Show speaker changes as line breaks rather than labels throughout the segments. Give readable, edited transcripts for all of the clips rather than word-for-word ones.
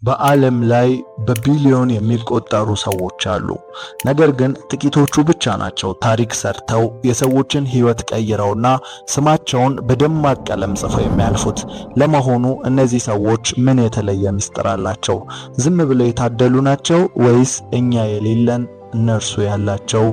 በዓለም ላይ በቢሊዮን የሚቆጠሩ ሰዎች አሉ። ነገር ግን ጥቂቶቹ ብቻ ናቸው ታሪክ ሰርተው የሰዎችን ሕይወት ቀይረውና ስማቸውን በደማቅ ቀለም ጽፈው የሚያልፉት። ለመሆኑ እነዚህ ሰዎች ምን የተለየ ምስጢር አላቸው? ዝም ብለው የታደሉ ናቸው ወይስ እኛ የሌለን እነርሱ ያላቸው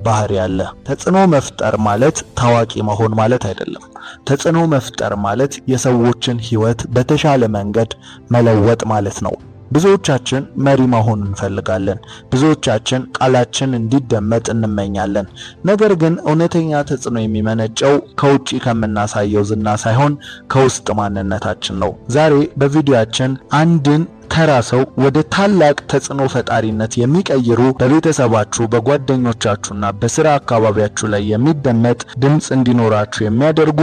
ባህሪ አለ? ተጽዕኖ መፍጠር ማለት ታዋቂ መሆን ማለት አይደለም። ተጽዕኖ መፍጠር ማለት የሰዎችን ሕይወት በተሻለ መንገድ መለወጥ ማለት ነው። ብዙዎቻችን መሪ መሆን እንፈልጋለን። ብዙዎቻችን ቃላችን እንዲደመጥ እንመኛለን። ነገር ግን እውነተኛ ተጽዕኖ የሚመነጨው ከውጪ ከምናሳየው ዝና ሳይሆን ከውስጥ ማንነታችን ነው። ዛሬ በቪዲዮአችን አንድን ተራ ሰው ወደ ታላቅ ተጽዕኖ ፈጣሪነት የሚቀይሩ በቤተሰባችሁ፣ በጓደኞቻችሁና በስራ አካባቢያችሁ ላይ የሚደመጥ ድምጽ እንዲኖራችሁ የሚያደርጉ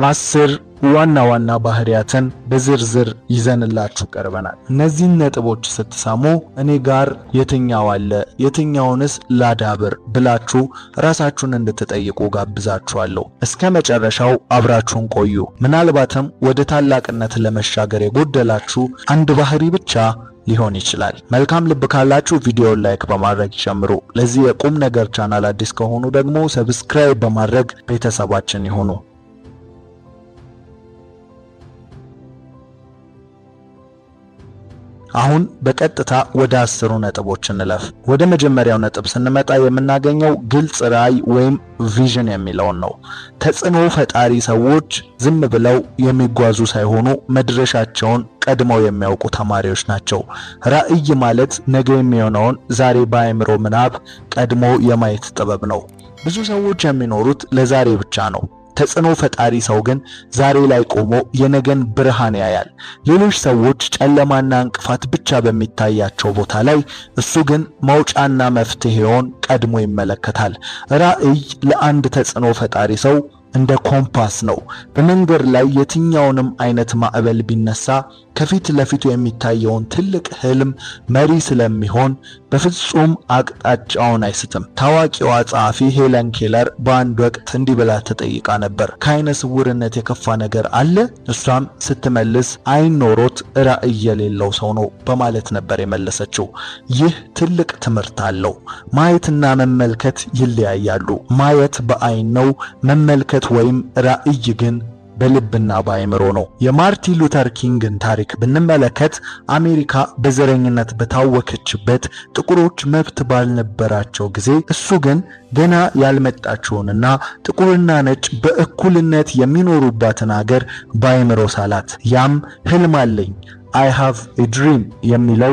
10 ዋና ዋና ባህሪያትን በዝርዝር ይዘንላችሁ ቀርበናል። እነዚህን ነጥቦች ስትሰሙ እኔ ጋር የትኛው አለ፣ የትኛውንስ ላዳብር ብላችሁ ራሳችሁን እንድትጠይቁ ጋብዛችኋለሁ። እስከ መጨረሻው አብራችሁን ቆዩ። ምናልባትም ወደ ታላቅነት ለመሻገር የጎደላችሁ አንድ ባህሪ ብቻ ሊሆን ይችላል። መልካም ልብ ካላችሁ ቪዲዮውን ላይክ በማድረግ ይጀምሩ። ለዚህ የቁም ነገር ቻናል አዲስ ከሆኑ ደግሞ ሰብስክራይብ በማድረግ ቤተሰባችን ይሁኑ። አሁን በቀጥታ ወደ 10 ነጥቦች እንለፍ። ወደ መጀመሪያው ነጥብ ስንመጣ የምናገኘው ግልጽ ራዕይ ወይም ቪዥን የሚለውን ነው። ተጽዕኖ ፈጣሪ ሰዎች ዝም ብለው የሚጓዙ ሳይሆኑ መድረሻቸውን ቀድመው የሚያውቁ ተማሪዎች ናቸው። ራዕይ ማለት ነገ የሚሆነውን ዛሬ በአእምሮ ምናብ ቀድሞ የማየት ጥበብ ነው። ብዙ ሰዎች የሚኖሩት ለዛሬ ብቻ ነው። ተጽዕኖ ፈጣሪ ሰው ግን ዛሬ ላይ ቆሞ የነገን ብርሃን ያያል። ሌሎች ሰዎች ጨለማና እንቅፋት ብቻ በሚታያቸው ቦታ ላይ እሱ ግን መውጫና መፍትሄውን ቀድሞ ይመለከታል። ራዕይ ለአንድ ተጽዕኖ ፈጣሪ ሰው እንደ ኮምፓስ ነው። በመንገድ ላይ የትኛውንም አይነት ማዕበል ቢነሳ ከፊት ለፊቱ የሚታየውን ትልቅ ህልም መሪ ስለሚሆን በፍጹም አቅጣጫውን አይስትም። ታዋቂዋ ጸሐፊ ሄለን ኬለር በአንድ ወቅት እንዲህ ብላ ተጠይቃ ነበር፣ ከዓይነ ስውርነት የከፋ ነገር አለ? እሷም ስትመልስ ዓይን ኖሮት ራዕይ የሌለው ሰው ነው በማለት ነበር የመለሰችው። ይህ ትልቅ ትምህርት አለው። ማየትና መመልከት ይለያያሉ። ማየት በዓይን ነው፣ መመልከት ወይም ራዕይ ግን በልብና በአእምሮ ነው። የማርቲን ሉተር ኪንግን ታሪክ ብንመለከት አሜሪካ በዘረኝነት በታወከችበት ጥቁሮች መብት ባልነበራቸው ጊዜ እሱ ግን ገና ያልመጣችውንና ጥቁርና ነጭ በእኩልነት የሚኖሩባትን ሀገር በአእምሮ ሳላት። ያም ህልም አለኝ I have a dream የሚለው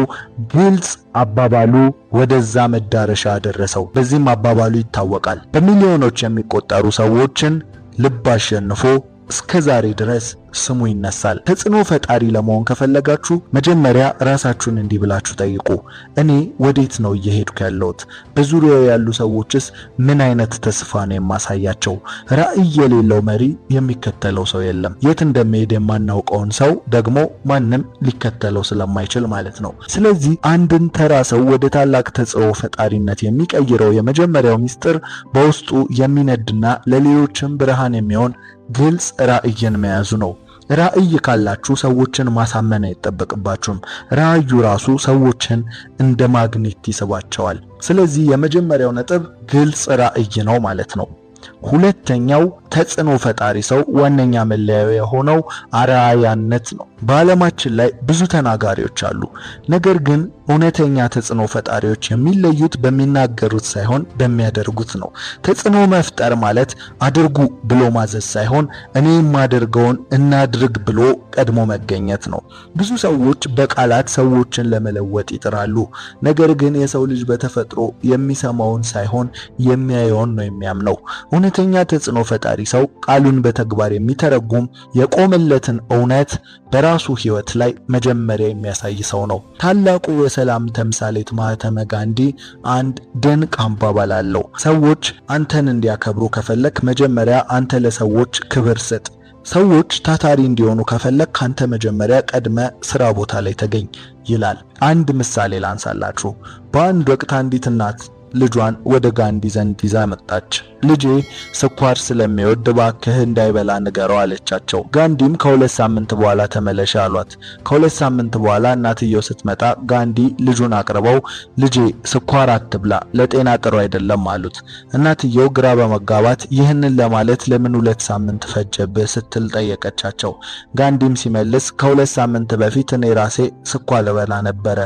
ግልጽ አባባሉ ወደዛ መዳረሻ ደረሰው። በዚህም አባባሉ ይታወቃል። በሚሊዮኖች የሚቆጠሩ ሰዎችን ልብ አሸንፎ እስከ ዛሬ ድረስ ስሙ ይነሳል። ተጽዕኖ ፈጣሪ ለመሆን ከፈለጋችሁ መጀመሪያ ራሳችሁን እንዲህ ብላችሁ ጠይቁ፣ እኔ ወዴት ነው እየሄድኩ ያለሁት? በዙሪያው ያሉ ሰዎችስ ምን አይነት ተስፋ ነው የማሳያቸው? ራዕይ የሌለው መሪ የሚከተለው ሰው የለም። የት እንደሚሄድ የማናውቀውን ሰው ደግሞ ማንም ሊከተለው ስለማይችል ማለት ነው። ስለዚህ አንድን ተራ ሰው ወደ ታላቅ ተጽዕኖ ፈጣሪነት የሚቀይረው የመጀመሪያው ሚስጥር በውስጡ የሚነድና ለሌሎችም ብርሃን የሚሆን ግልጽ ራዕይን መያዙ ነው። ራዕይ ካላችሁ ሰዎችን ማሳመን አይጠበቅባችሁም። ራዕዩ ራሱ ሰዎችን እንደ ማግኔት ይስባቸዋል። ስለዚህ የመጀመሪያው ነጥብ ግልጽ ራዕይ ነው ማለት ነው። ሁለተኛው ተጽዕኖ ፈጣሪ ሰው ዋነኛ መለያው የሆነው አርአያነት ነው። በዓለማችን ላይ ብዙ ተናጋሪዎች አሉ። ነገር ግን እውነተኛ ተጽዕኖ ፈጣሪዎች የሚለዩት በሚናገሩት ሳይሆን በሚያደርጉት ነው። ተጽዕኖ መፍጠር ማለት አድርጉ ብሎ ማዘዝ ሳይሆን እኔ የማደርገውን እናድርግ ብሎ ቀድሞ መገኘት ነው። ብዙ ሰዎች በቃላት ሰዎችን ለመለወጥ ይጥራሉ። ነገር ግን የሰው ልጅ በተፈጥሮ የሚሰማውን ሳይሆን የሚያየውን ነው የሚያምነው። እውነተኛ ተጽዕኖ ፈጣሪ ሰው ቃሉን በተግባር የሚተረጉም የቆመለትን እውነት በራሱ ሕይወት ላይ መጀመሪያ የሚያሳይ ሰው ነው። ታላቁ የሰላም ተምሳሌት ማህተመ ጋንዲ አንድ ድንቅ አባባል አለው። ሰዎች አንተን እንዲያከብሩ ከፈለክ መጀመሪያ አንተ ለሰዎች ክብር ስጥ። ሰዎች ታታሪ እንዲሆኑ ከፈለክ ካንተ መጀመሪያ ቀድመ ስራ ቦታ ላይ ተገኝ ይላል። አንድ ምሳሌ ላንሳላችሁ። በአንድ ወቅት አንዲት እናት ልጇን ወደ ጋንዲ ዘንድ ይዛ መጣች። ልጄ ስኳር ስለሚወድ እባክህ እንዳይበላ ንገረው አለቻቸው። ጋንዲም ከ2 ሳምንት በኋላ ተመለሽ አሏት። ከ2 ሳምንት በኋላ እናትየው ስትመጣ ጋንዲ ልጁን አቅርበው ልጄ ስኳር አትብላ ለጤና ጥሩ አይደለም አሉት። እናትየው ግራ በመጋባት ይህንን ለማለት ለምን 2 ሳምንት ፈጀብህ ስትል ጠየቀቻቸው። ጋንዲም ሲመልስ ከ2 ሳምንት በፊት እኔ ራሴ ስኳር በላ ነበረ።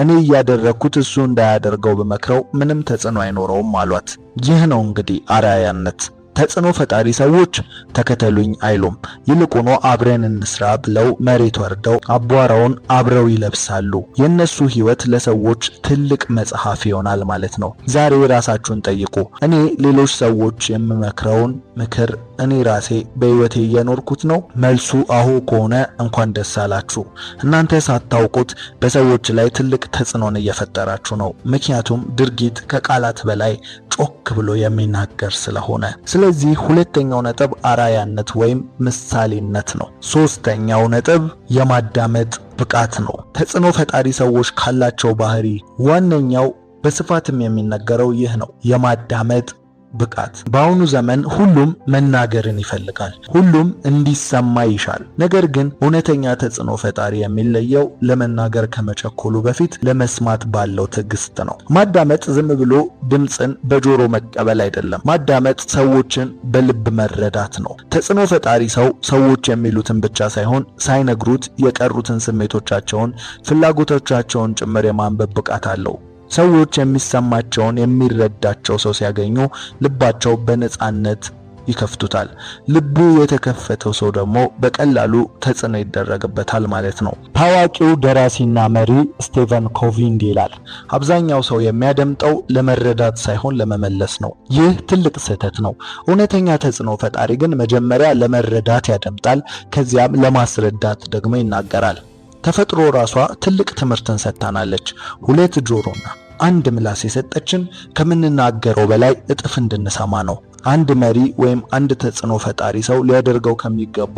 እኔ እያደረኩት እሱ እንዳያደርገው በመክረው ምንም ተጽዕኖ አይኖረውም አሏት። ይህ ነው እንግዲህ አርአያነት። ተጽዕኖ ፈጣሪ ሰዎች ተከተሉኝ አይሉም። ይልቁኑ አብረን እንስራ ብለው መሬት ወርደው አቧራውን አብረው ይለብሳሉ። የነሱ ህይወት ለሰዎች ትልቅ መጽሐፍ ይሆናል ማለት ነው። ዛሬ ራሳችሁን ጠይቁ። እኔ ሌሎች ሰዎች የምመክረውን ምክር እኔ ራሴ በህይወቴ እየኖርኩት ነው? መልሱ አዎ ከሆነ እንኳን ደስ አላችሁ። እናንተ ሳታውቁት በሰዎች ላይ ትልቅ ተጽዕኖን እየፈጠራችሁ ነው። ምክንያቱም ድርጊት ከቃላት በላይ ጮክ ብሎ የሚናገር ስለሆነ። ስለዚህ ሁለተኛው ነጥብ አርአያነት ወይም ምሳሌነት ነው። ሶስተኛው ነጥብ የማዳመጥ ብቃት ነው። ተጽዕኖ ፈጣሪ ሰዎች ካላቸው ባህሪ ዋነኛው በስፋትም የሚነገረው ይህ ነው፣ የማዳመጥ ብቃት። በአሁኑ ዘመን ሁሉም መናገርን ይፈልጋል፣ ሁሉም እንዲሰማ ይሻል። ነገር ግን እውነተኛ ተጽዕኖ ፈጣሪ የሚለየው ለመናገር ከመቸኮሉ በፊት ለመስማት ባለው ትዕግስት ነው። ማዳመጥ ዝም ብሎ ድምፅን በጆሮ መቀበል አይደለም። ማዳመጥ ሰዎችን በልብ መረዳት ነው። ተጽዕኖ ፈጣሪ ሰው ሰዎች የሚሉትን ብቻ ሳይሆን ሳይነግሩት የቀሩትን ስሜቶቻቸውን፣ ፍላጎቶቻቸውን ጭምር የማንበብ ብቃት አለው። ሰዎች የሚሰማቸውን የሚረዳቸው ሰው ሲያገኙ ልባቸው በነጻነት ይከፍቱታል። ልቡ የተከፈተው ሰው ደግሞ በቀላሉ ተጽዕኖ ይደረግበታል ማለት ነው። ታዋቂው ደራሲና መሪ ስቴቨን ኮቪ እንዲህ ይላል፣ አብዛኛው ሰው የሚያደምጠው ለመረዳት ሳይሆን ለመመለስ ነው። ይህ ትልቅ ስህተት ነው። እውነተኛ ተጽዕኖ ፈጣሪ ግን መጀመሪያ ለመረዳት ያደምጣል፣ ከዚያም ለማስረዳት ደግሞ ይናገራል። ተፈጥሮ ራሷ ትልቅ ትምህርትን ሰጥታናለች። 2 ጆሮና 1 ምላስ የሰጠችን ከምንናገረው በላይ እጥፍ እንድንሰማ ነው። አንድ መሪ ወይም አንድ ተጽዕኖ ፈጣሪ ሰው ሊያደርገው ከሚገባ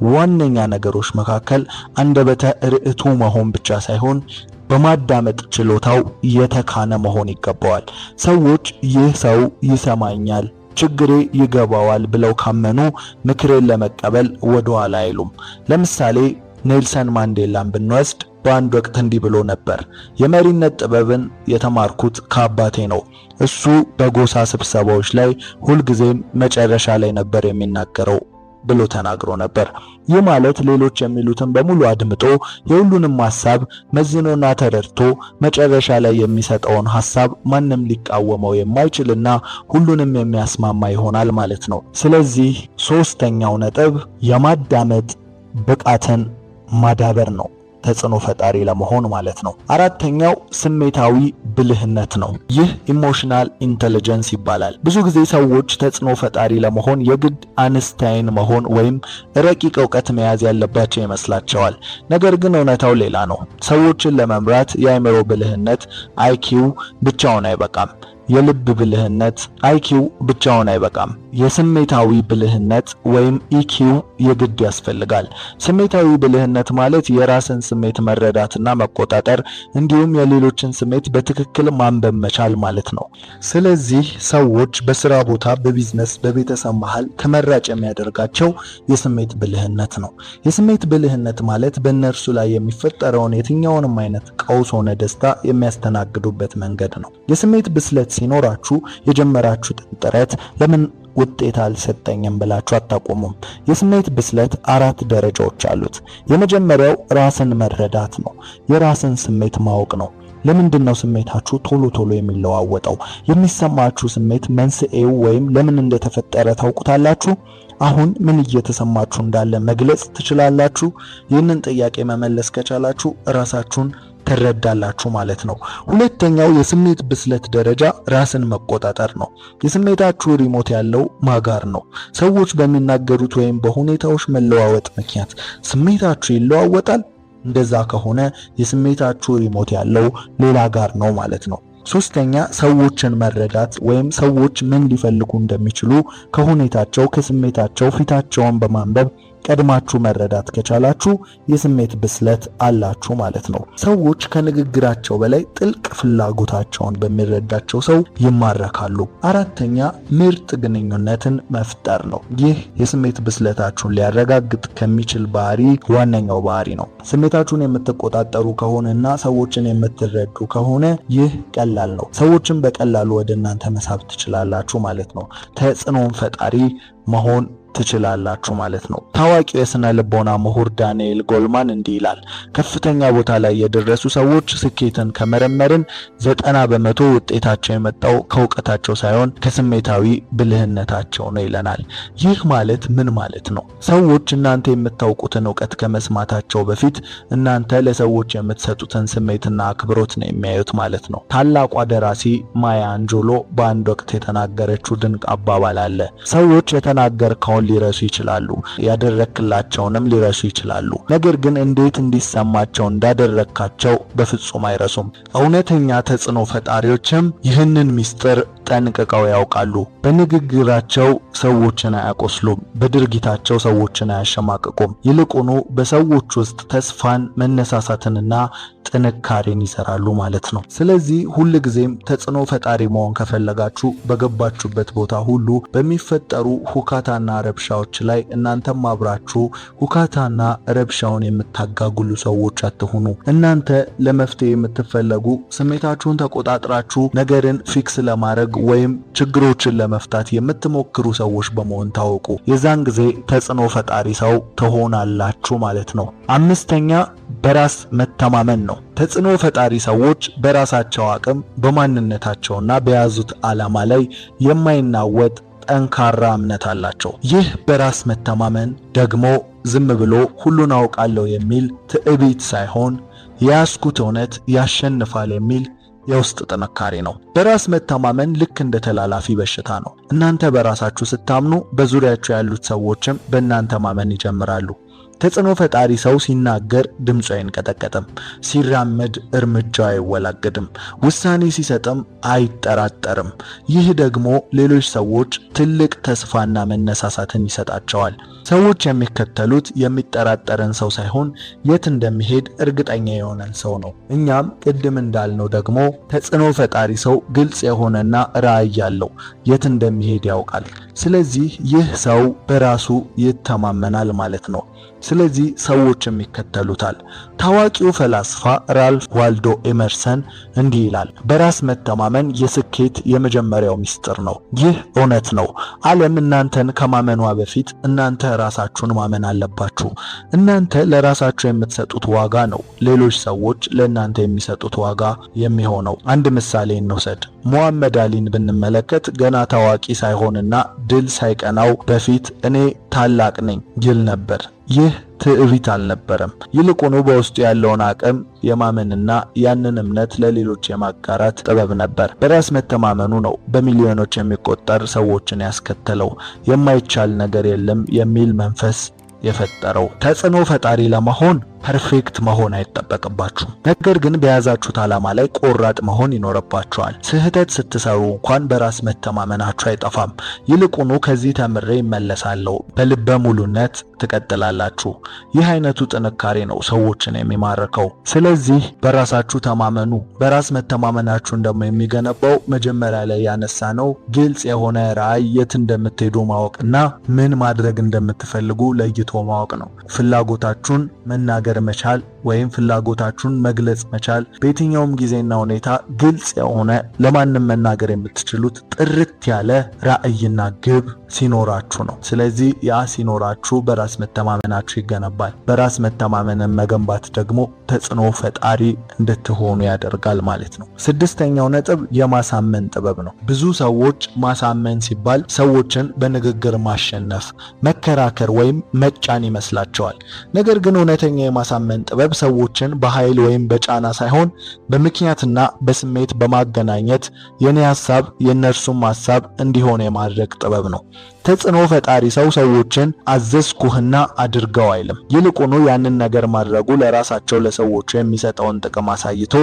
ዋነኛ ነገሮች መካከል አንደበተ ርቱዕ መሆን ብቻ ሳይሆን በማዳመጥ ችሎታው የተካነ መሆን ይገባዋል። ሰዎች ይህ ሰው ይሰማኛል፣ ችግሬ ይገባዋል ብለው ካመኑ ምክሬን ለመቀበል ወደኋላ አይሉም። ለምሳሌ ኔልሰን ማንዴላን ብንወስድ በአንድ ወቅት እንዲህ ብሎ ነበር፣ የመሪነት ጥበብን የተማርኩት ከአባቴ ነው። እሱ በጎሳ ስብሰባዎች ላይ ሁልጊዜም መጨረሻ ላይ ነበር የሚናገረው ብሎ ተናግሮ ነበር። ይህ ማለት ሌሎች የሚሉትን በሙሉ አድምጦ የሁሉንም ሐሳብ መዝኖና ተረድቶ መጨረሻ ላይ የሚሰጠውን ሐሳብ ማንም ሊቃወመው የማይችልና ሁሉንም የሚያስማማ ይሆናል ማለት ነው። ስለዚህ ሶስተኛው ነጥብ የማዳመጥ ብቃትን ማዳበር ነው፣ ተጽዕኖ ፈጣሪ ለመሆን ማለት ነው። አራተኛው ስሜታዊ ብልህነት ነው። ይህ ኢሞሽናል ኢንተለጀንስ ይባላል። ብዙ ጊዜ ሰዎች ተጽዕኖ ፈጣሪ ለመሆን የግድ አንስታይን መሆን ወይም ረቂቅ ዕውቀት መያዝ ያለባቸው ይመስላቸዋል። ነገር ግን እውነታው ሌላ ነው። ሰዎችን ለመምራት የአእምሮ ብልህነት አይኪው ብቻውን አይበቃም። የልብ ብልህነት አይኪው ብቻውን አይበቃም። የስሜታዊ ብልህነት ወይም ኢኪው የግድ ያስፈልጋል። ስሜታዊ ብልህነት ማለት የራስን ስሜት መረዳትና መቆጣጠር እንዲሁም የሌሎችን ስሜት በትክክል ማንበብ መቻል ማለት ነው። ስለዚህ ሰዎች በስራ ቦታ፣ በቢዝነስ፣ በቤተሰብ መሃል ተመራጭ የሚያደርጋቸው የስሜት ብልህነት ነው። የስሜት ብልህነት ማለት በእነርሱ ላይ የሚፈጠረውን የትኛውንም አይነት ቀውስ ሆነ ደስታ የሚያስተናግዱበት መንገድ ነው። የስሜት ብስለት ሲኖራችሁ የጀመራችሁትን ጥረት ለምን ውጤት አልሰጠኝም ብላችሁ አታቆሙም። የስሜት ብስለት 4 ደረጃዎች አሉት። የመጀመሪያው ራስን መረዳት ነው። የራስን ስሜት ማወቅ ነው። ለምንድን ነው ስሜታችሁ ቶሎ ቶሎ የሚለዋወጠው? የሚሰማችሁ ስሜት መንስኤው ወይም ለምን እንደተፈጠረ ታውቁታላችሁ? አሁን ምን እየተሰማችሁ እንዳለ መግለጽ ትችላላችሁ? ይህንን ጥያቄ መመለስ ከቻላችሁ ራሳችሁን ትረዳላችሁ ማለት ነው። ሁለተኛው የስሜት ብስለት ደረጃ ራስን መቆጣጠር ነው። የስሜታችሁ ሪሞት ያለው ማጋር ነው። ሰዎች በሚናገሩት ወይም በሁኔታዎች መለዋወጥ ምክንያት ስሜታችሁ ይለዋወጣል። እንደዛ ከሆነ የስሜታችሁ ሪሞት ያለው ሌላ ጋር ነው ማለት ነው። ሶስተኛ ሰዎችን መረዳት ወይም ሰዎች ምን ሊፈልጉ እንደሚችሉ ከሁኔታቸው፣ ከስሜታቸው፣ ፊታቸውን በማንበብ ቀድማችሁ መረዳት ከቻላችሁ የስሜት ብስለት አላችሁ ማለት ነው። ሰዎች ከንግግራቸው በላይ ጥልቅ ፍላጎታቸውን በሚረዳቸው ሰው ይማረካሉ። አራተኛ ምርጥ ግንኙነትን መፍጠር ነው። ይህ የስሜት ብስለታችሁን ሊያረጋግጥ ከሚችል ባህሪ ዋነኛው ባህሪ ነው። ስሜታችሁን የምትቆጣጠሩ ከሆነና ሰዎችን የምትረዱ ከሆነ ይህ ቀላል ነው። ሰዎችን በቀላሉ ወደ እናንተ መሳብ ትችላላችሁ ማለት ነው። ተጽዕኖን ፈጣሪ መሆን ትችላላችሁ ማለት ነው። ታዋቂው የስነ ልቦና ምሁር ዳንኤል ጎልማን እንዲህ ይላል፣ ከፍተኛ ቦታ ላይ የደረሱ ሰዎች ስኬትን ከመረመርን 90% ውጤታቸው የመጣው ከእውቀታቸው ሳይሆን ከስሜታዊ ብልህነታቸው ነው ይለናል። ይህ ማለት ምን ማለት ነው? ሰዎች እናንተ የምታውቁትን እውቀት ከመስማታቸው በፊት እናንተ ለሰዎች የምትሰጡትን ስሜትና አክብሮት ነው የሚያዩት ማለት ነው። ታላቋ ደራሲ ማያ አንጆሎ በአንድ ወቅት የተናገረችው ድንቅ አባባል አለ። ሰዎች የተናገርከውን ሊረሱ ይችላሉ፣ ያደረክላቸውንም ሊረሱ ይችላሉ። ነገር ግን እንዴት እንዲሰማቸው እንዳደረካቸው በፍጹም አይረሱም። እውነተኛ ተጽዕኖ ፈጣሪዎችም ይህንን ምስጢር ጠንቅቀው ያውቃሉ። በንግግራቸው ሰዎችን አያቆስሉም፣ በድርጊታቸው ሰዎችን አያሸማቅቁም። ይልቁኑ በሰዎች ውስጥ ተስፋን፣ መነሳሳትንና ጥንካሬን ይሰራሉ ማለት ነው። ስለዚህ ሁልጊዜም ተጽዕኖ ፈጣሪ መሆን ከፈለጋችሁ በገባችሁበት ቦታ ሁሉ በሚፈጠሩ ሁካታና ረብሻዎች ላይ እናንተም አብራችሁ ሁካታና ረብሻውን የምታጋጉሉ ሰዎች አትሁኑ። እናንተ ለመፍትሄ የምትፈለጉ ስሜታችሁን ተቆጣጥራችሁ ነገርን ፊክስ ለማድረግ ወይም ችግሮችን ለመፍታት የምትሞክሩ ሰዎች በመሆን ታወቁ። የዛን ጊዜ ተጽዕኖ ፈጣሪ ሰው ትሆናላችሁ ማለት ነው። አምስተኛ በራስ መተማመን ነው። ተጽዕኖ ፈጣሪ ሰዎች በራሳቸው አቅም፣ በማንነታቸውና በያዙት ዓላማ ላይ የማይናወጥ ጠንካራ እምነት አላቸው። ይህ በራስ መተማመን ደግሞ ዝም ብሎ ሁሉን አውቃለሁ የሚል ትዕቢት ሳይሆን የያዝኩት እውነት ያሸንፋል የሚል የውስጥ ጥንካሬ ነው። በራስ መተማመን ልክ እንደ ተላላፊ በሽታ ነው። እናንተ በራሳችሁ ስታምኑ በዙሪያችሁ ያሉት ሰዎችም በእናንተ ማመን ይጀምራሉ። ተጽዕኖ ፈጣሪ ሰው ሲናገር ድምፁ አይንቀጠቀጥም፣ ሲራመድ እርምጃው አይወላገድም፣ ውሳኔ ሲሰጥም አይጠራጠርም። ይህ ደግሞ ሌሎች ሰዎች ትልቅ ተስፋና መነሳሳትን ይሰጣቸዋል። ሰዎች የሚከተሉት የሚጠራጠርን ሰው ሳይሆን የት እንደሚሄድ እርግጠኛ የሆነን ሰው ነው። እኛም ቅድም እንዳልነው ደግሞ ተጽዕኖ ፈጣሪ ሰው ግልጽ የሆነና ራዕይ ያለው የት እንደሚሄድ ያውቃል። ስለዚህ ይህ ሰው በራሱ ይተማመናል ማለት ነው። ስለዚህ ሰዎችም ይከተሉታል። ታዋቂው ፈላስፋ ራልፍ ዋልዶ ኤመርሰን እንዲህ ይላል፣ በራስ መተማመን የስኬት የመጀመሪያው ምስጢር ነው። ይህ እውነት ነው። ዓለም እናንተን ከማመኗ በፊት እናንተ ራሳችሁን ማመን አለባችሁ። እናንተ ለራሳችሁ የምትሰጡት ዋጋ ነው ሌሎች ሰዎች ለእናንተ የሚሰጡት ዋጋ የሚሆነው። አንድ ምሳሌ እንውሰድ። ሙሐመድ አሊን ብንመለከት ገና ታዋቂ ሳይሆንና ድል ሳይቀናው በፊት እኔ ታላቅ ነኝ ይል ነበር። ይህ ትዕቢት አልነበረም። ይልቁኑ በውስጡ ያለውን አቅም የማመንና ያንን እምነት ለሌሎች የማጋራት ጥበብ ነበር። በራስ መተማመኑ ነው በሚሊዮኖች የሚቆጠር ሰዎችን ያስከተለው። የማይቻል ነገር የለም የሚል መንፈስ የፈጠረው። ተጽዕኖ ፈጣሪ ለመሆን ፐርፌክት መሆን አይጠበቅባችሁም። ነገር ግን በያዛችሁት ዓላማ ላይ ቆራጥ መሆን ይኖርባችኋል። ስህተት ስትሰሩ እንኳን በራስ መተማመናችሁ አይጠፋም። ይልቁኑ ከዚህ ተምሬ ይመለሳለሁ በልበ ሙሉነት ትቀጥላላችሁ። ይህ አይነቱ ጥንካሬ ነው ሰዎችን የሚማርከው። ስለዚህ በራሳችሁ ተማመኑ። በራስ መተማመናችሁን ደግሞ የሚገነባው መጀመሪያ ላይ ያነሳነው ግልጽ የሆነ ራዕይ፣ የት እንደምትሄዱ ማወቅና ምን ማድረግ እንደምትፈልጉ ለይቶ ማወቅ ነው። ፍላጎታችሁን መናገር መቻል ወይም ፍላጎታችሁን መግለጽ መቻል፣ በየትኛውም ጊዜና ሁኔታ ግልጽ የሆነ ለማንም መናገር የምትችሉት ጥርት ያለ ራዕይና ግብ ሲኖራችሁ ነው። ስለዚህ ያ ሲኖራችሁ በራስ መተማመናችሁ ይገነባል። በራስ መተማመንን መገንባት ደግሞ ተጽዕኖ ፈጣሪ እንድትሆኑ ያደርጋል ማለት ነው። ስድስተኛው ነጥብ የማሳመን ጥበብ ነው። ብዙ ሰዎች ማሳመን ሲባል ሰዎችን በንግግር ማሸነፍ፣ መከራከር ወይም መጫን ይመስላቸዋል። ነገር ግን እውነተኛ የማሳመን ጥበብ ሰዎችን በኃይል ወይም በጫና ሳይሆን በምክንያትና በስሜት በማገናኘት የኔ ሐሳብ የእነርሱም ሐሳብ እንዲሆን የማድረግ ጥበብ ነው። ተጽዕኖ ፈጣሪ ሰው ሰዎችን አዘዝኩህና አድርገው አይልም። ይልቁኑ ያንን ነገር ማድረጉ ለራሳቸው ለሰዎቹ የሚሰጠውን ጥቅም አሳይቶ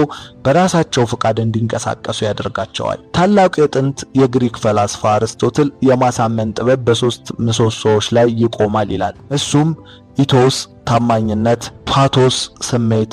በራሳቸው ፍቃድ እንዲንቀሳቀሱ ያደርጋቸዋል። ታላቁ የጥንት የግሪክ ፈላስፋ አርስቶትል የማሳመን ጥበብ በሶስት ምሰሶዎች ላይ ይቆማል ይላል። እሱም ኢቶስ ታማኝነት፣ ፓቶስ ስሜት፣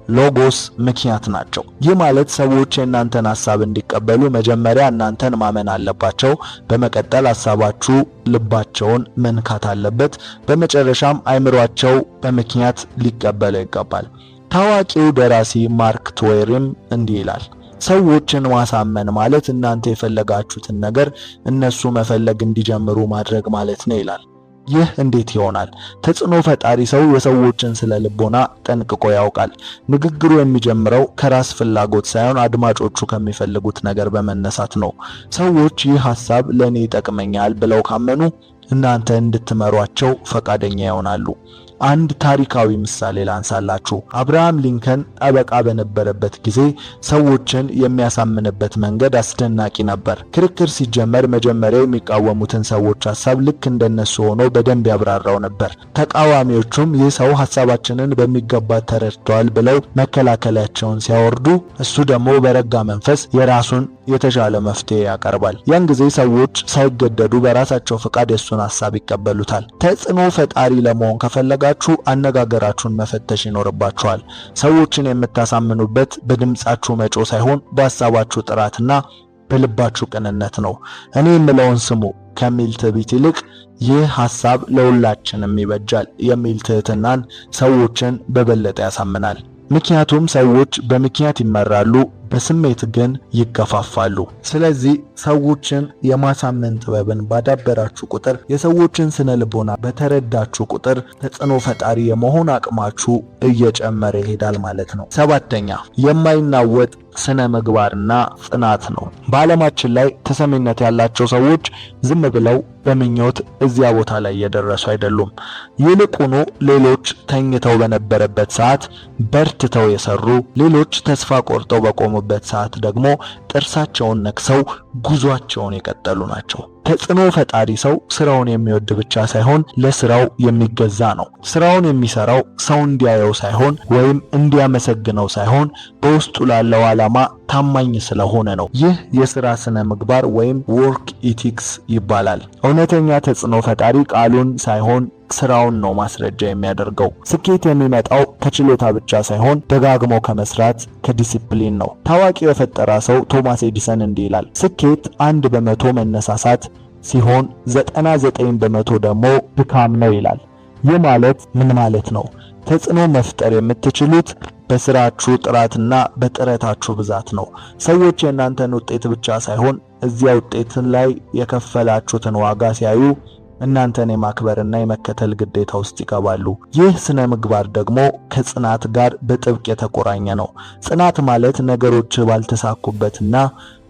ሎጎስ ምክንያት ናቸው። ይህ ማለት ሰዎች የእናንተን ሐሳብ እንዲቀበሉ መጀመሪያ እናንተን ማመን አለባቸው። በመቀጠል ሐሳባችሁ ልባቸውን መንካት አለበት። በመጨረሻም አይምሯቸው በምክንያት ሊቀበለው ይገባል። ታዋቂው ደራሲ ማርክ ትዌይንም እንዲህ ይላል፣ ሰዎችን ማሳመን ማለት እናንተ የፈለጋችሁትን ነገር እነሱ መፈለግ እንዲጀምሩ ማድረግ ማለት ነው ይላል። ይህ እንዴት ይሆናል? ተጽዕኖ ፈጣሪ ሰው የሰዎችን ስለ ልቦና ጠንቅቆ ያውቃል። ንግግሩ የሚጀምረው ከራስ ፍላጎት ሳይሆን አድማጮቹ ከሚፈልጉት ነገር በመነሳት ነው። ሰዎች ይህ ሐሳብ ለኔ ይጠቅመኛል ብለው ካመኑ እናንተ እንድትመሯቸው ፈቃደኛ ይሆናሉ። አንድ ታሪካዊ ምሳሌ ላንሳላችሁ። አብርሃም ሊንከን ጠበቃ በነበረበት ጊዜ ሰዎችን የሚያሳምንበት መንገድ አስደናቂ ነበር። ክርክር ሲጀመር መጀመሪያ የሚቃወሙትን ሰዎች ሐሳብ ልክ እንደነሱ ሆኖ በደንብ ያብራራው ነበር። ተቃዋሚዎቹም ይህ ሰው ሐሳባችንን በሚገባ ተረድቷል ብለው መከላከላቸውን ሲያወርዱ፣ እሱ ደግሞ በረጋ መንፈስ የራሱን የተሻለ መፍትሄ ያቀርባል። ያን ጊዜ ሰዎች ሳይገደዱ በራሳቸው ፍቃድ የሱን ሐሳብ ይቀበሉታል። ተጽዕኖ ፈጣሪ ለመሆን ከፈለጋችሁ አነጋገራችሁን መፈተሽ ይኖርባችኋል። ሰዎችን የምታሳምኑበት በድምጻችሁ መጮ ሳይሆን በሐሳባችሁ ጥራትና በልባችሁ ቅንነት ነው። እኔ የምለውን ስሙ ከሚል ትዕቢት ይልቅ ይህ ሐሳብ ለሁላችንም ይበጃል የሚል ትህትናን ሰዎችን በበለጠ ያሳምናል። ምክንያቱም ሰዎች በምክንያት ይመራሉ፣ በስሜት ግን ይገፋፋሉ። ስለዚህ ሰዎችን የማሳመን ጥበብን ባዳበራችሁ ቁጥር፣ የሰዎችን ስነ ልቦና በተረዳችሁ ቁጥር ተጽዕኖ ፈጣሪ የመሆን አቅማችሁ እየጨመረ ይሄዳል ማለት ነው። ሰባተኛ የማይናወጥ ስነ ምግባርና ጽናት ነው። በዓለማችን ላይ ተሰሚነት ያላቸው ሰዎች ዝም ብለው በምኞት እዚያ ቦታ ላይ የደረሱ አይደሉም። ይልቁኑ ሌሎች ተኝተው በነበረበት ሰዓት በርትተው የሰሩ፣ ሌሎች ተስፋ ቆርጠው በቆሙበት ሰዓት ደግሞ ጥርሳቸውን ነክሰው ጉዟቸውን የቀጠሉ ናቸው። ተጽዕኖ ፈጣሪ ሰው ስራውን የሚወድ ብቻ ሳይሆን ለስራው የሚገዛ ነው። ስራውን የሚሰራው ሰው እንዲያየው ሳይሆን ወይም እንዲያመሰግነው ሳይሆን በውስጡ ላለው ዓላማ ታማኝ ስለሆነ ነው። ይህ የሥራ ስነ ምግባር ወይም ወርክ ኢቲክስ ይባላል። እውነተኛ ተጽዕኖ ፈጣሪ ቃሉን ሳይሆን ስራውን ነው ማስረጃ የሚያደርገው። ስኬት የሚመጣው ከችሎታ ብቻ ሳይሆን ደጋግሞ ከመስራት ከዲሲፕሊን ነው። ታዋቂው የፈጠራ ሰው ቶማስ ኤዲሰን እንዲህ ይላል፣ ስኬት 1% መነሳሳት ሲሆን 99% ደግሞ ድካም ነው ይላል። ይህ ማለት ምን ማለት ነው? ተጽዕኖ መፍጠር የምትችሉት በስራችሁ ጥራትና በጥረታችሁ ብዛት ነው። ሰዎች የእናንተን ውጤት ብቻ ሳይሆን እዚያ ውጤት ላይ የከፈላችሁትን ዋጋ ሲያዩ እናንተን የማክበርና የመከተል ግዴታ ውስጥ ይገባሉ። ይህ ስነ ምግባር ደግሞ ከጽናት ጋር በጥብቅ የተቆራኘ ነው። ጽናት ማለት ነገሮች ባልተሳኩበትና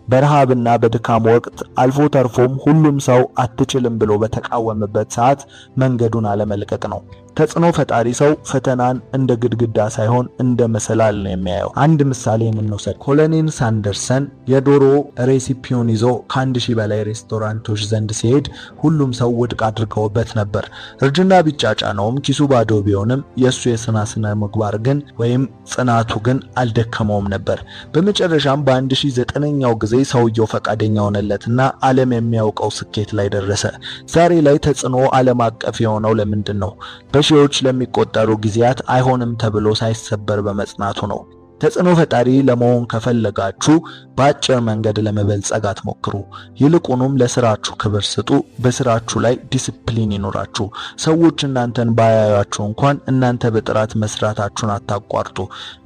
በረሃብና በድካም ወቅት አልፎ ተርፎም ሁሉም ሰው አትችልም ብሎ በተቃወመበት ሰዓት መንገዱን አለመልቀቅ ነው። ተጽዕኖ ፈጣሪ ሰው ፈተናን እንደ ግድግዳ ሳይሆን እንደ መሰላል ነው የሚያየው። አንድ ምሳሌ የምንወስድ፣ ኮሎኔል ሳንደርሰን የዶሮ ሬሲፒውን ይዞ ከ1000 በላይ ሬስቶራንቶች ዘንድ ሲሄድ ሁሉም ሰው ውድቅ አድርገውበት ነበር። እርጅና ቢጫጫነውም ኪሱ ባዶ ቢሆንም የሱ የስነ ምግባር ግን ወይም ጽናቱ ግን አልደከመውም ነበር። በመጨረሻም በ1009ኛው ጊዜ ሰውየው ፈቃደኛ ሆነለትና ዓለም የሚያውቀው ስኬት ላይ ደረሰ። ዛሬ ላይ ተጽዕኖ ዓለም አቀፍ የሆነው ለምንድን ነው? በሺዎች ለሚቆጠሩ ጊዜያት አይሆንም ተብሎ ሳይሰበር በመጽናቱ ነው። ተጽዕኖ ፈጣሪ ለመሆን ከፈለጋችሁ በአጭር መንገድ ለመበልጸግ አትሞክሩ። ይልቁንም ለስራችሁ ክብር ስጡ። በስራችሁ ላይ ዲሲፕሊን ይኖራችሁ። ሰዎች እናንተን ባያዩአችሁ እንኳን እናንተ በጥራት መስራታችሁን አታቋርጡ።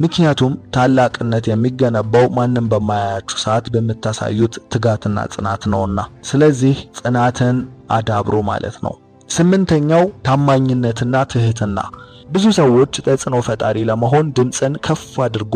ምክንያቱም ታላቅነት የሚገነባው ማንም በማያያችሁ ሰዓት በምታሳዩት ትጋትና ጽናት ነውና። ስለዚህ ጽናትን አዳብሩ ማለት ነው። ስምንተኛው ታማኝነትና ትህትና። ብዙ ሰዎች ተጽዕኖ ፈጣሪ ለመሆን ድምፅን ከፍ አድርጎ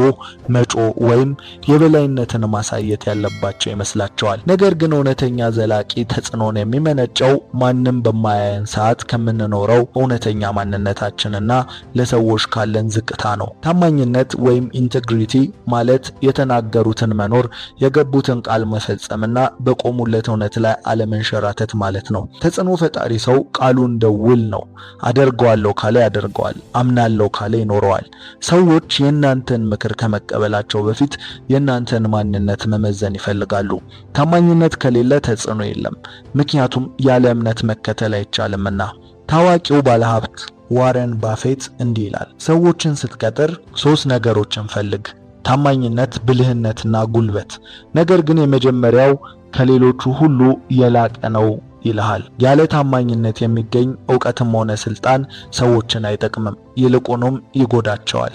መጮ ወይም የበላይነትን ማሳየት ያለባቸው ይመስላቸዋል። ነገር ግን እውነተኛ ዘላቂ ተጽዕኖን የሚመነጨው ማንም በማያየን ሰዓት ከምንኖረው እውነተኛ ማንነታችንና ለሰዎች ካለን ዝቅታ ነው። ታማኝነት ወይም ኢንቴግሪቲ ማለት የተናገሩትን መኖር፣ የገቡትን ቃል መፈጸምና በቆሙለት እውነት ላይ አለመንሸራተት ማለት ነው። ተጽዕኖ ፈጣሪ ሰው ቃሉ እንደ ውል ነው። አደርገዋለሁ ካለ ያደርገዋል፣ አምናለሁ ካለ ይኖረዋል። ሰዎች የእናንተን ምክር ከመቀበላቸው በፊት የእናንተን ማንነት መመዘን ይፈልጋሉ። ታማኝነት ከሌለ ተጽዕኖ የለም፣ ምክንያቱም ያለ እምነት መከተል አይቻልምና። ታዋቂው ባለሀብት ዋረን ባፌት እንዲህ ይላል፣ ሰዎችን ስትቀጥር 3 ነገሮችን ፈልግ፣ ታማኝነት፣ ብልህነትና ጉልበት። ነገር ግን የመጀመሪያው ከሌሎቹ ሁሉ የላቀ ነው ይልሃል። ያለ ታማኝነት የሚገኝ ዕውቀትም ሆነ ስልጣን ሰዎችን አይጠቅምም፣ ይልቁንም ይጎዳቸዋል።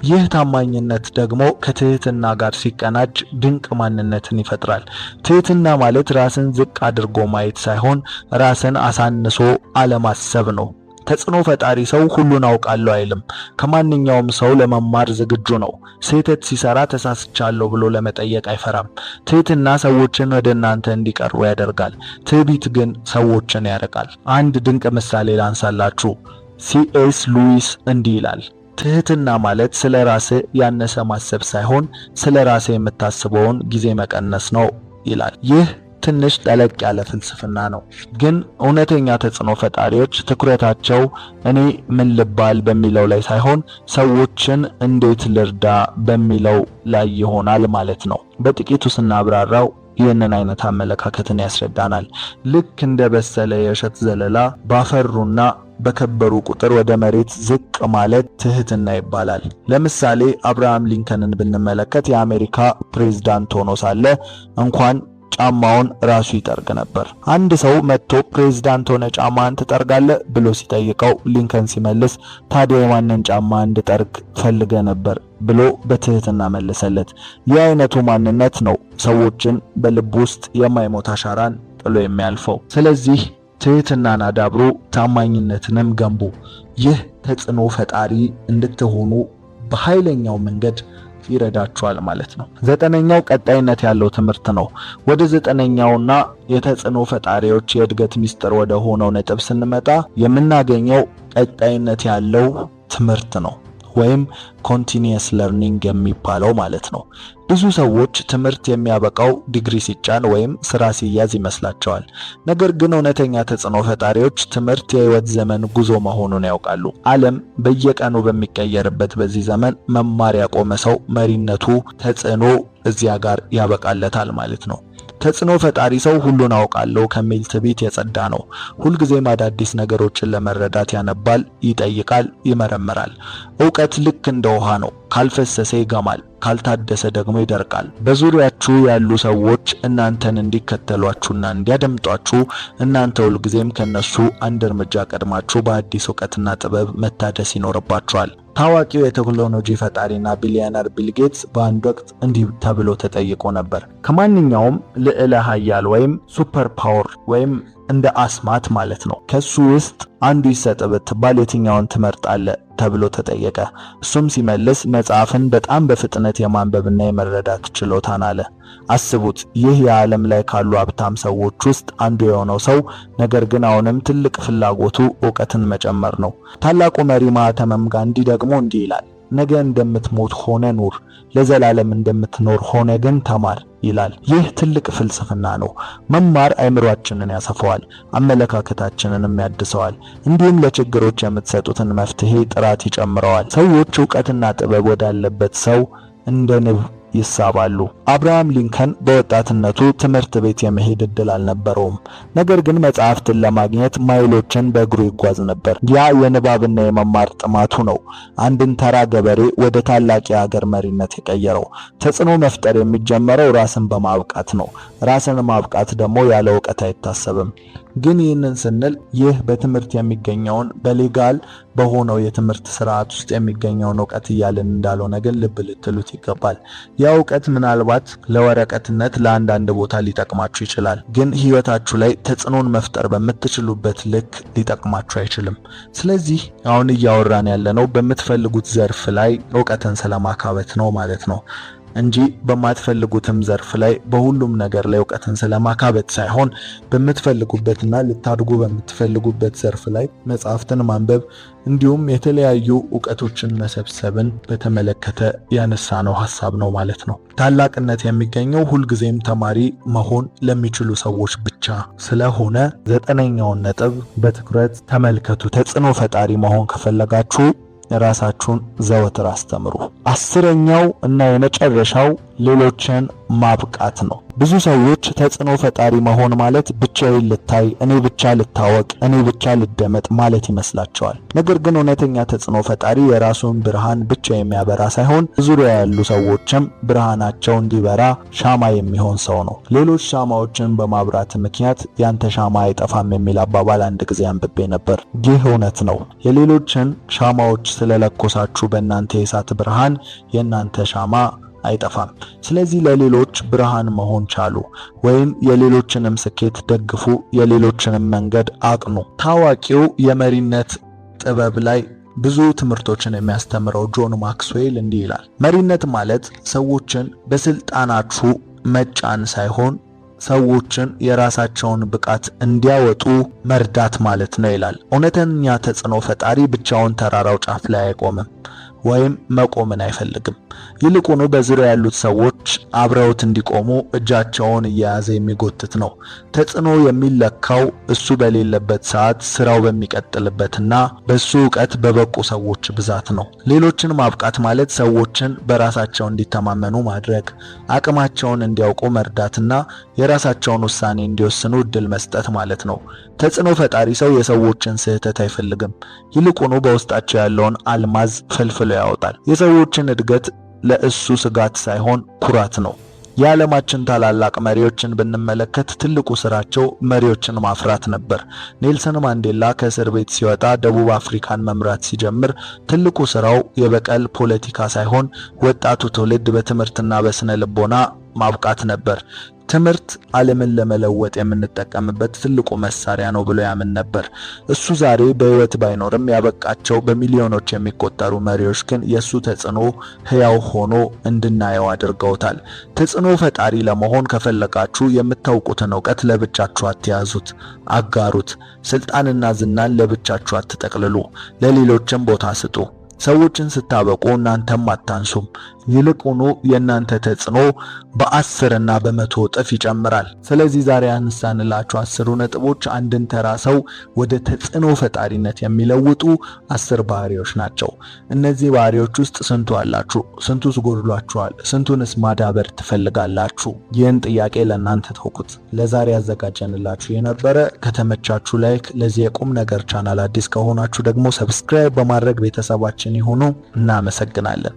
ይህ ታማኝነት ደግሞ ከትህትና ጋር ሲቀናጅ ድንቅ ማንነትን ይፈጥራል። ትህትና ማለት ራስን ዝቅ አድርጎ ማየት ሳይሆን ራስን አሳንሶ አለማሰብ ነው። ተጽዕኖ ፈጣሪ ሰው ሁሉን አውቃለሁ አይልም። ከማንኛውም ሰው ለመማር ዝግጁ ነው። ስህተት ሲሰራ ተሳስቻለሁ ብሎ ለመጠየቅ አይፈራም። ትህትና ሰዎችን ወደ እናንተ እንዲቀርቡ ያደርጋል። ትዕቢት ግን ሰዎችን ያርቃል። አንድ ድንቅ ምሳሌ ላንሳላችሁ። ሲኤስ ሉዊስ እንዲህ ይላል፣ ትህትና ማለት ስለ ራስህ ያነሰ ማሰብ ሳይሆን ስለ ራስህ የምታስበውን ጊዜ መቀነስ ነው ይላል። ይህ ትንሽ ጠለቅ ያለ ፍልስፍና ነው። ግን እውነተኛ ተጽዕኖ ፈጣሪዎች ትኩረታቸው እኔ ምን ልባል በሚለው ላይ ሳይሆን ሰዎችን እንዴት ልርዳ በሚለው ላይ ይሆናል ማለት ነው። በጥቂቱ ስናብራራው ይህንን አይነት አመለካከትን ያስረዳናል። ልክ እንደ በሰለ የእሸት ዘለላ ባፈሩና በከበሩ ቁጥር ወደ መሬት ዝቅ ማለት ትህትና ይባላል። ለምሳሌ አብርሃም ሊንከንን ብንመለከት የአሜሪካ ፕሬዝዳንት ሆኖ ሳለ እንኳን ጫማውን ራሱ ይጠርግ ነበር። አንድ ሰው መጥቶ ፕሬዝዳንት ሆነ ጫማን ትጠርጋለህ ብሎ ሲጠይቀው ሊንከን ሲመልስ ታዲያ የማንን ጫማ እንድጠርግ ፈልገ ነበር ብሎ በትህትና መለሰለት። ይህ አይነቱ ማንነት ነው ሰዎችን በልብ ውስጥ የማይሞት አሻራን ጥሎ የሚያልፈው። ስለዚህ ትህትናን አዳብሩ፣ ታማኝነትንም ገንቡ። ይህ ተጽዕኖ ፈጣሪ እንድትሆኑ በኃይለኛው መንገድ ይረዳችኋል ማለት ነው። 9ኛው ቀጣይነት ያለው ትምህርት ነው። ወደ 9ኛውና የተጽዕኖ ፈጣሪዎች የእድገት ሚስጥር ወደ ሆነው ነጥብ ስንመጣ የምናገኘው ቀጣይነት ያለው ትምህርት ነው ወይም ኮንቲኒየስ ለርኒንግ የሚባለው ማለት ነው። ብዙ ሰዎች ትምህርት የሚያበቃው ዲግሪ ሲጫን ወይም ስራ ሲያዝ ይመስላቸዋል። ነገር ግን እውነተኛ ተጽዕኖ ፈጣሪዎች ትምህርት የህይወት ዘመን ጉዞ መሆኑን ያውቃሉ። ዓለም በየቀኑ በሚቀየርበት በዚህ ዘመን መማር ያቆመ ሰው መሪነቱ ተጽዕኖ እዚያ ጋር ያበቃለታል ማለት ነው። ተጽዕኖ ፈጣሪ ሰው ሁሉን አውቃለሁ ከሚል ትዕቢት የጸዳ ነው። ሁልጊዜም አዳዲስ ነገሮችን ለመረዳት ያነባል፣ ይጠይቃል፣ ይመረምራል። ዕውቀት ልክ እንደ ውሃ ነው። ካልፈሰሰ ይገማል፣ ካልታደሰ ደግሞ ይደርቃል። በዙሪያችሁ ያሉ ሰዎች እናንተን እንዲከተሏችሁና እንዲያደምጧችሁ እናንተ ሁልጊዜም ከነሱ አንድ እርምጃ ቀድማችሁ በአዲስ ዕውቀትና ጥበብ መታደስ ይኖርባችኋል። ታዋቂው የቴክኖሎጂ ፈጣሪና ቢሊዮነር ቢል ጌትስ በአንድ ወቅት እንዲህ ተብሎ ተጠይቆ ነበር። ከማንኛውም ልዕለ ኃያል ወይም ሱፐር ፓወር ወይም እንደ አስማት ማለት ነው ከሱ ውስጥ አንዱ ይሰጥ ብትባል የትኛውን ትመርጣለህ ተብሎ ተጠየቀ። እሱም ሲመልስ መጽሐፍን በጣም በፍጥነት የማንበብና የመረዳት ችሎታን አለ። አስቡት፣ ይህ የዓለም ላይ ካሉ ሀብታም ሰዎች ውስጥ አንዱ የሆነው ሰው ነገር ግን አሁንም ትልቅ ፍላጎቱ ዕውቀትን መጨመር ነው። ታላቁ መሪ ማህተመ ጋንዲ ደግሞ እንዲህ ይላል፣ ነገ እንደምትሞት ሆነ ኑር፣ ለዘላለም እንደምትኖር ሆነ ግን ተማር ይላል። ይህ ትልቅ ፍልስፍና ነው። መማር አእምሮአችንን ያሰፋዋል፣ አመለካከታችንንም ያድሰዋል፣ እንዲሁም ለችግሮች የምትሰጡትን መፍትሄ ጥራት ይጨምረዋል። ሰዎች ዕውቀትና ጥበብ ወዳለበት ሰው እንደ ንብ ይሳባሉ። አብርሃም ሊንከን በወጣትነቱ ትምህርት ቤት የመሄድ እድል አልነበረውም። ነገር ግን መጽሐፍትን ለማግኘት ማይሎችን በእግሩ ይጓዝ ነበር። ያ የንባብና የመማር ጥማቱ ነው አንድን ተራ ገበሬ ወደ ታላቅ የሀገር መሪነት የቀየረው። ተጽዕኖ መፍጠር የሚጀመረው ራስን በማብቃት ነው። ራስን ማብቃት ደግሞ ያለ ዕውቀት አይታሰብም። ግን ይህንን ስንል ይህ በትምህርት የሚገኘውን በሌጋል በሆነው የትምህርት ስርዓት ውስጥ የሚገኘውን ዕውቀት እያልን እንዳልሆነ ግን ልብ ልትሉት ይገባል። ያ ዕውቀት ምናልባት ለወረቀትነት ለአንዳንድ ቦታ ሊጠቅማችሁ ይችላል፣ ግን ህይወታችሁ ላይ ተጽዕኖን መፍጠር በምትችሉበት ልክ ሊጠቅማችሁ አይችልም። ስለዚህ አሁን እያወራን ያለነው በምትፈልጉት ዘርፍ ላይ ዕውቀትን ስለማካበት ነው ማለት ነው እንጂ በማትፈልጉትም ዘርፍ ላይ በሁሉም ነገር ላይ ዕውቀትን ስለማካበት ሳይሆን በምትፈልጉበትና ልታድጉ በምትፈልጉበት ዘርፍ ላይ መጽሐፍትን ማንበብ እንዲሁም የተለያዩ ዕውቀቶችን መሰብሰብን በተመለከተ ያነሳነው ሐሳብ ነው ማለት ነው። ታላቅነት የሚገኘው ሁልጊዜም ተማሪ መሆን ለሚችሉ ሰዎች ብቻ ስለሆነ 9ኛውን ነጥብ በትኩረት ተመልከቱ። ተጽዕኖ ፈጣሪ መሆን ከፈለጋችሁ ራሳችሁን ዘወትር አስተምሩ። 10ኛው እና የመጨረሻው ሌሎችን ማብቃት ነው። ብዙ ሰዎች ተጽዕኖ ፈጣሪ መሆን ማለት ብቻዬን ልታይ፣ እኔ ብቻ ልታወቅ፣ እኔ ብቻ ልደመጥ ማለት ይመስላቸዋል። ነገር ግን እውነተኛ ተጽዕኖ ፈጣሪ የራሱን ብርሃን ብቻ የሚያበራ ሳይሆን ዙሪያ ያሉ ሰዎችም ብርሃናቸው እንዲበራ ሻማ የሚሆን ሰው ነው። ሌሎች ሻማዎችን በማብራት ምክንያት ያንተ ሻማ አይጠፋም የሚል አባባል አንድ ጊዜ አንብቤ ነበር። ይህ እውነት ነው። የሌሎችን ሻማዎች ስለለኮሳችሁ በእናንተ የእሳት ብርሃን የእናንተ ሻማ አይጠፋም። ስለዚህ ለሌሎች ብርሃን መሆን ቻሉ፣ ወይም የሌሎችንም ስኬት ደግፉ፣ የሌሎችንም መንገድ አቅኑ። ታዋቂው የመሪነት ጥበብ ላይ ብዙ ትምህርቶችን የሚያስተምረው ጆን ማክስዌል እንዲህ ይላል፣ መሪነት ማለት ሰዎችን በስልጣናችሁ መጫን ሳይሆን ሰዎችን የራሳቸውን ብቃት እንዲያወጡ መርዳት ማለት ነው ይላል። እውነተኛ ተጽዕኖ ፈጣሪ ብቻውን ተራራው ጫፍ ላይ አይቆምም ወይም መቆምን አይፈልግም። ይልቁኑ በዙሪያ ያሉት ሰዎች አብረውት እንዲቆሙ እጃቸውን እየያዘ የሚጎትት ነው። ተጽዕኖ የሚለካው እሱ በሌለበት ሰዓት ስራው በሚቀጥልበትና በሱ ዕውቀት በበቁ ሰዎች ብዛት ነው። ሌሎችን ማብቃት ማለት ሰዎችን በራሳቸው እንዲተማመኑ ማድረግ፣ አቅማቸውን እንዲያውቁ መርዳትና የራሳቸውን ውሳኔ እንዲወስኑ እድል መስጠት ማለት ነው። ተጽዕኖ ፈጣሪ ሰው የሰዎችን ስህተት አይፈልግም። ይልቁኑ በውስጣቸው ያለውን አልማዝ ፈልፍሎ ያወጣል። የሰዎችን እድገት ለእሱ ስጋት ሳይሆን ኩራት ነው። የዓለማችን ታላላቅ መሪዎችን ብንመለከት ትልቁ ስራቸው መሪዎችን ማፍራት ነበር። ኔልሰን ማንዴላ ከእስር ቤት ሲወጣ ደቡብ አፍሪካን መምራት ሲጀምር ትልቁ ስራው የበቀል ፖለቲካ ሳይሆን ወጣቱ ትውልድ በትምህርትና በስነ ልቦና ማብቃት ነበር። ትምህርት ዓለምን ለመለወጥ የምንጠቀምበት ትልቁ መሳሪያ ነው ብሎ ያምን ነበር። እሱ ዛሬ በሕይወት ባይኖርም ያበቃቸው በሚሊዮኖች የሚቆጠሩ መሪዎች ግን የሱ ተጽዕኖ ሕያው ሆኖ እንድናየው አድርገውታል። ተጽዕኖ ፈጣሪ ለመሆን ከፈለጋችሁ የምታውቁትን ዕውቀት ለብቻችሁ አትያዙት፣ አጋሩት። ስልጣንና ዝናን ለብቻችሁ አትጠቅልሉ፣ ለሌሎችም ቦታ ስጡ። ሰዎችን ስታበቁ እናንተም አታንሱም። ይልቁኑ የእናንተ ተጽዕኖ በ10 እና በ100 እጥፍ ይጨምራል። ስለዚህ ዛሬ ያነሳንላችሁ 10 ነጥቦች አንድን ተራ ሰው ወደ ተጽዕኖ ፈጣሪነት የሚለውጡ 10 ባህሪዎች ናቸው። እነዚህ ባህሪዎች ውስጥ ስንቱ አላችሁ? ስንቱስ ጎድሏችኋል? ስንቱንስ ማዳበር ትፈልጋላችሁ? ይህን ጥያቄ ለእናንተ ተውኩት። ለዛሬ ያዘጋጀንላችሁ የነበረ ከተመቻችሁ ላይክ፣ ለዚህ የቁም ነገር ቻናል አዲስ ከሆናችሁ ደግሞ ሰብስክራይብ በማድረግ ቤተሰባችን ይሁኑ። እናመሰግናለን።